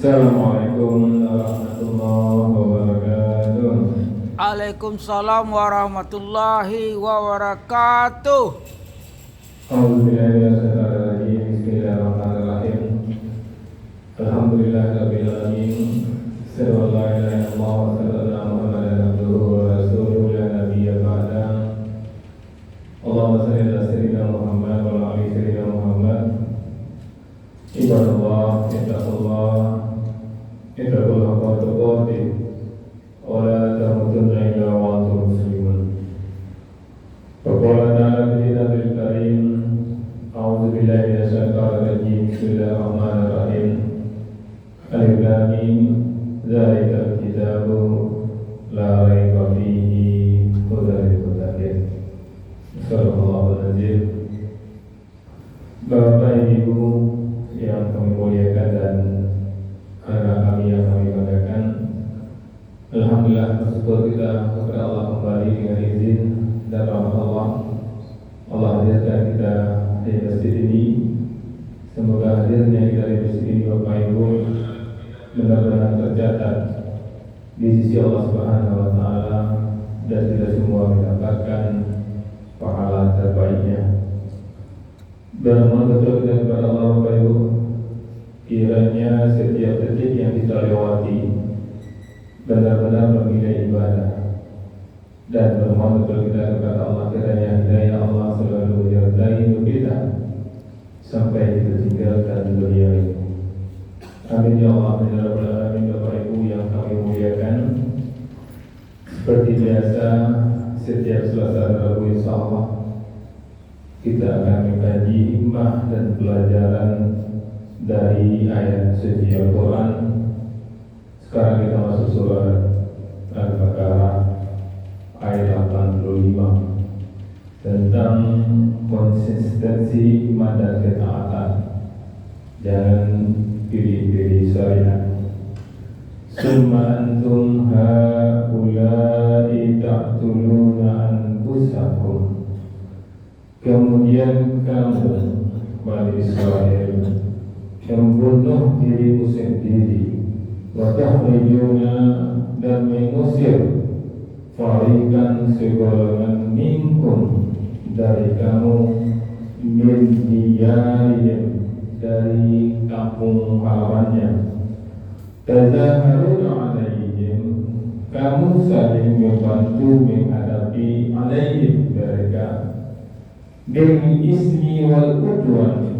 Assalamualaikum warahmatullahi wabarakatuh. Waalaikumsalam warahmatullahi wabarakatuh. A'udzubillahi Bismillahirrahmanirrahim. Alhamdulillahirabbil alamin. Sallallahu alaihi wa sallam Muhammadan abduhu wa rasuluhu la nabiyya ba'da. Allahumma shalli ala sayyidina Muhammad wa ala ali sayyidina Muhammad. Ibadallah, ittaqullah. Ittaqullah haqqa tuqatih. Wa la tamutunna illa wa antum muslimun. Faqala ta'ala fi kitabil karim. A'udzu billahi minasyaitonir rajim. Bismillahirrahmanirrahim. Alif lam mim. Dzalikal kitabu la raiba fihi hudan lil muttaqin. Sallallahu alaihi. Bapak Ibu yang kami muliakan dan anak kami yang kami banggakan, alhamdulillah bersyukur kita kepada Allah kembali dengan izin dan rahmat Allah. Allah hadirkan kita di masjid ini. Semoga hadirnya kita di masjid ini Bapak Ibu benar-benar tercatat di sisi Allah Subhanahu wa taala dan kita semua mendapatkan pahala terbaiknya. Dan mohon betul kita kepada Allah Bapak Ibu, kiranya setiap detik yang kita lewati benar-benar bernilai ibadah. Dan bermohon betul kita kepada Allah, kiranya hidayah Allah selalu menyertai hidup kita sampai kita tinggalkan dunia ini. Amin ya Allah, ya Rabbal Alamin. Bapak Ibu yang kami muliakan, seperti biasa setiap Selasa Rabu insyaallah kita akan mengkaji hikmah dan pelajaran dari ayat suci Al-Quran. Sekarang kita masuk surah Al-Baqarah ayat 85 tentang konsistensi iman dan ketaatan. Jangan pilih-pilih syariat. Summa antum haula'i ta'tuluna anfusakum. Kemudian kamu Bani Israel membunuh dirimu sendiri, wa tahrijuna dan mengusir fariqan segolongan minkum dari kamu, min diyarihim dari kampung halamannya, tazaharuna alaihim kamu saling membantu menghadapi alaihim mereka, bil ismi wal udwan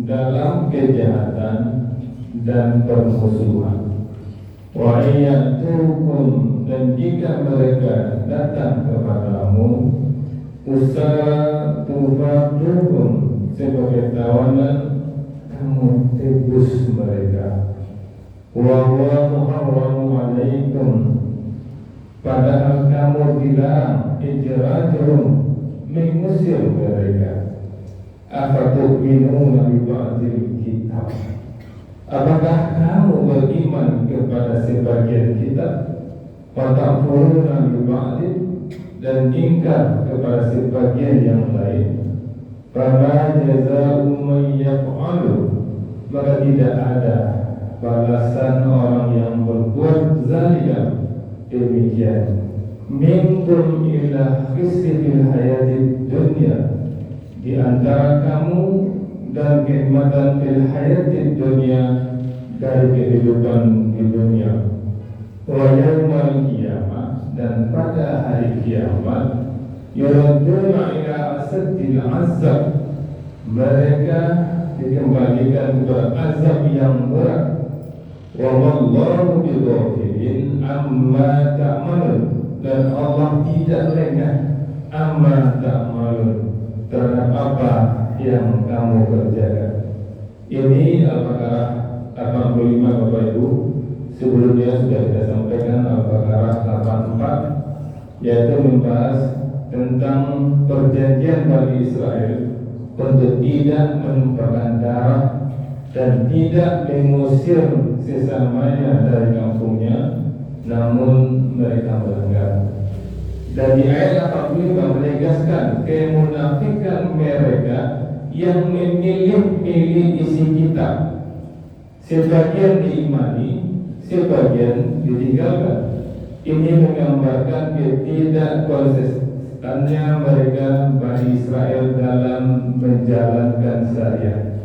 dalam kejahatan dan permusuhan. Wa iyatukum dan jika mereka datang kepadamu, usara tufadukum sebagai tawanan, kamu tebus mereka. Wa huwa muharramu alaikum padahal kamu dilarang ijrajuhum mengusir mereka. Afatu'minuna bi ba'dil kitab, apakah kamu beriman kepada sebagian kitab? Wa ta'furuna bi ba'dil dan ingkar kepada sebagian yang lain. Fama jazaa'u man yaf'alu, maka tidak ada balasan orang yang berbuat zalim demikian, minkum illa khizy fil hayatid dunya, di antara kamu dan kenikmatan fil hayatid dunya, dari kehidupan di dunia. Wa yaumal qiyamah dan pada hari kiamat, yuraduna ila asaddil azab, mereka dikembalikan ke azab yang berat. Wa wallahu bighafilin amma ta'malun, dan Allah tidak lengah amma ta'malun, terhadap apa yang kamu kerjakan. Ini Al-Baqarah 85 Bapak Ibu. Sebelumnya sudah kita sampaikan Al-Baqarah 84, yaitu membahas tentang perjanjian Bani Israel untuk tidak menumpahkan darah dan tidak mengusir sesamanya dari kampungnya, namun mereka melanggar. Dan di ayat 85 menegaskan kemunafikan mereka yang memilih isi kitab. sebagian diimani, sebagian ditinggalkan. Ini menggambarkan ketidakkonsistenannya mereka Bani Israel dalam menjalankan syariat.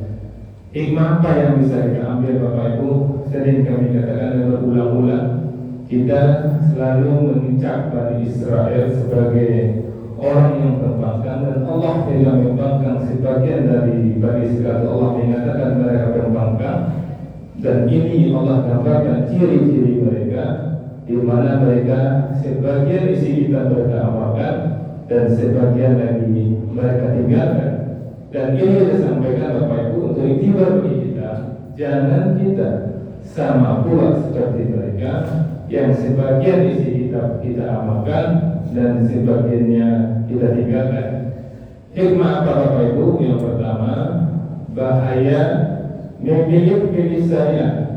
Hikmah apa yang bisa kita ambil Bapak Ibu? Sering kami katakan dan berulang-ulang, kita selalu mengucap Bani Israel sebagai orang yang terbangkan, dan Allah tidak membangkang sebagian dari Bani Israel. Allah mengatakan mereka terbangkan, dan ini Allah gambarkan ciri-ciri mereka, di mana mereka sebagian isi kita mereka amalkan dan sebagian lagi mereka tinggalkan. Dan ini disampaikan Bapak Ibu untuk iktibar bagi kita, jangan kita sama pula seperti mereka yang sebagian isi kita amalkan dan sebagiannya kita tinggalkan. Hikmah apa Bapak Ibu? Yang pertama, bahaya memilih saya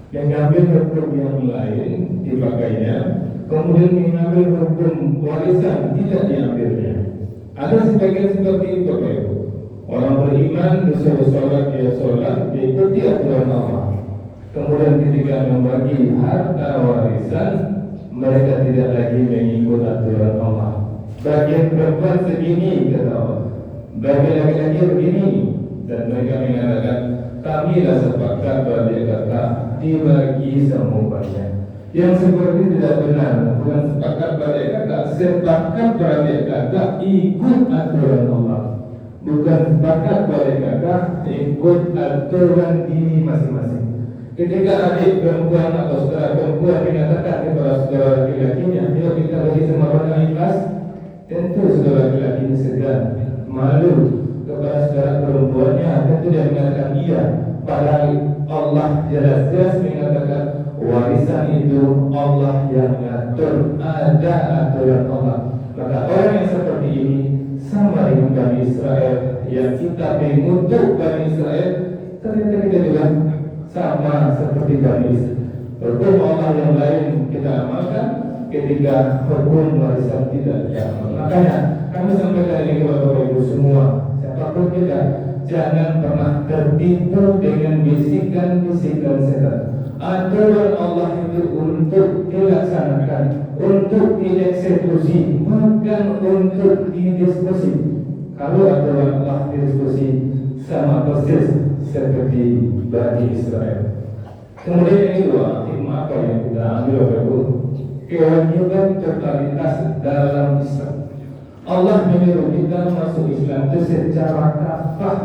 mengambil hukum yang lain dipakainya, kemudian mengambil hukum warisan tidak diambilnya. Ada sebagian seperti itu Bapak Ibu. Orang beriman disuruh sholat, dia sholat, diikuti aturan Allah. Kemudian ketika membagi harta warisan, mereka tidak lagi mengikut aturan Allah. Bagian perempuan segini kata Allah, bagian laki-laki begini, dan mereka mengatakan kamilah sepakat bagi kata dibagi semuanya. Yang seperti tidak benar, bukan sepakat bagi kata, sepakat bagi kata ikut aturan Allah, bukan sepakat bagi kata ikut aturan diri masing-masing. Ketika adik perempuan atau saudara perempuan mengatakan kepada saudara laki-lakinya, "Yuk kita bagi sama-sama ikhlas," tentu saudara laki-laki segan, malu kepada saudara perempuannya, tentu dia mengatakan iya. Padahal Allah jelas-jelas mengatakan warisan itu Allah yang mengatur, ada aturan Allah. Maka orang yang seperti ini sama dengan Bani Israel yang kita mengutuk Bani Israel, ternyata kita juga sama seperti Bani Israel. Hukum Allah yang lain kita amalkan, ketika hukum warisan tidak diamalkan. Makanya kami sampaikan ini kepada Bapak Ibu semua, siapapun kita, jangan pernah tertipu dengan bisikan-bisikan setan. Aturan Allah itu untuk dilaksanakan, untuk dieksekusi, bukan untuk didiskusi. Kalau aturan Allah didiskusi, sama persis seperti Bani Israel. Kemudian yang kedua, hikmah apa yang kita ambil Bapak Ibu? Kewajiban totalitas dalam Islam. Allah menyuruh kita masuk Islam itu secara kafah,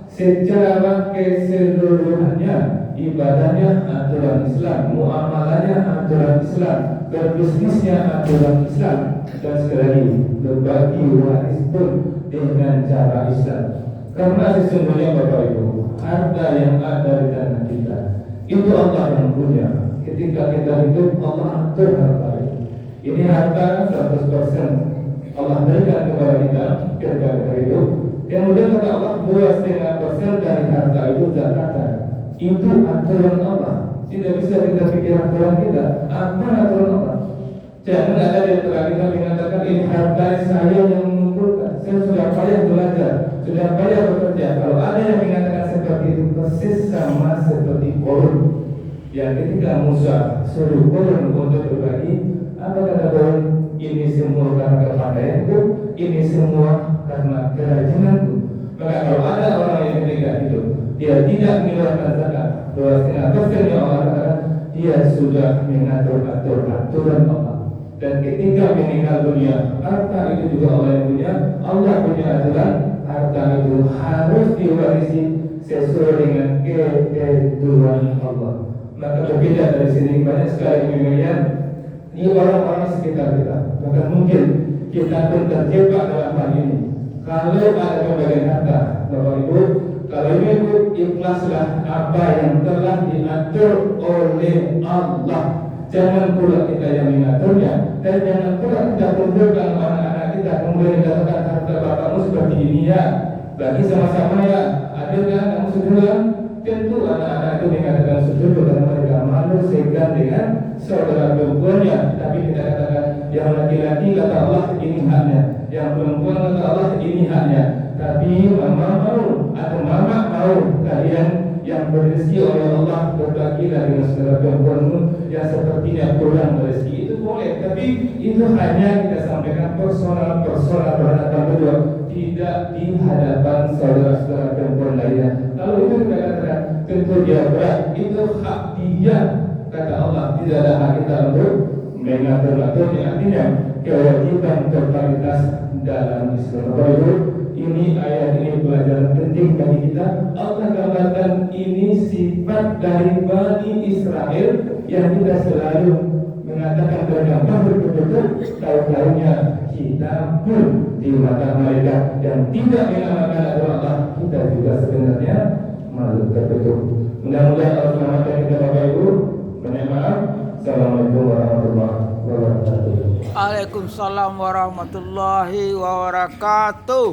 secara keseluruhannya, ibadahnya aturan Islam, muamalahnya aturan Islam, berbisnisnya aturan Islam, dan sekali lagi berbagi waris pun dengan cara Islam. Karena sesungguhnya Bapak Ibu, harta yang ada di tanah kita itu Allah yang punya. Ketika kita hidup, Allah atur harta itu. Ini harta 100% Allah berikan kepada kita ketika kita hidup. Kemudian kata Allah 2,5% dari harta itu zakatan. Itu aturan Allah. Tidak bisa kita pikir aturan kita. Apa aturan Allah? Jangan ada di antara kita mengatakan ini harta saya yang mengumpulkan. Saya sudah payah belajar, sudah payah bekerja. Kalau ada yang mengatakan seperti itu, persis sama seperti Korun. Yang ketika Musa suruh Korun untuk berbagi, apa kata Korun? Ini semua karena kepandaianku, ini semua karena kerajinanku. Maka kalau ada orang yang ketika itu dia tidak mengeluarkan zakat, 2,5% yang Allah katakan, dia sudah mengatur-atur aturan Allah. Dan ketika meninggal dunia, harta itu juga Allah yang punya. Allah punya aturan, harta itu harus diwarisi sesuai dengan ketentuan Allah. Maka berbeda dari sini banyak sekali pemilihan di orang-orang sekitar kita. Maka mungkin kita pun terjebak dalam hal ini. Kalau ada pembagian harta, Bapak Ibu, kalau Ibu ikhlaslah apa yang telah diatur oleh Allah. Jangan pula kita yang mengaturnya, dan jangan pula kita kumpulkan anak-anak kita kemudian dikatakan harta bapakmu seperti ini ya, bagi sama-sama ya, adil kan kamu sebulan. Tentu anak-anak itu mengatakan setuju karena mereka malu segan dengan saudara perempuannya. Tapi kita katakan yang laki-laki kata Allah ini haknya, yang perempuan kata Allah ini haknya. Tapi mama mau atau mama mau kalian yang berrezeki oleh Allah, berbagilah dengan segala kemampuanmu yang sepertinya kurang rezeki itu boleh, tapi itu hanya kita sampaikan personal berhadapan berdua, tidak di hadapan saudara-saudara perempuan lainnya. Kalau itu kita katakan tentu dia berat, itu hak dia, kata Allah, tidak ada hak kita untuk mengatur-aturnya. Artinya kewajiban totalitas dalam Islam. Bapak Ibu, ini ayat ini pelajaran penting bagi kita. Allah gambarkan ini sifat dari Bani Israel yang kita selalu mengatakan bergambar betul-betul tahu-tahunya kita pun di mata mereka yang tidak menamakan Allah, kita juga sebenarnya malu tertutup. Mudah-mudahan Allah selamatkan kita Bapak Ibu. Banyak maaf. Assalamualaikum warahmatullahi wabarakatuh. Waalaikumsalam warahmatullahi wabarakatuh.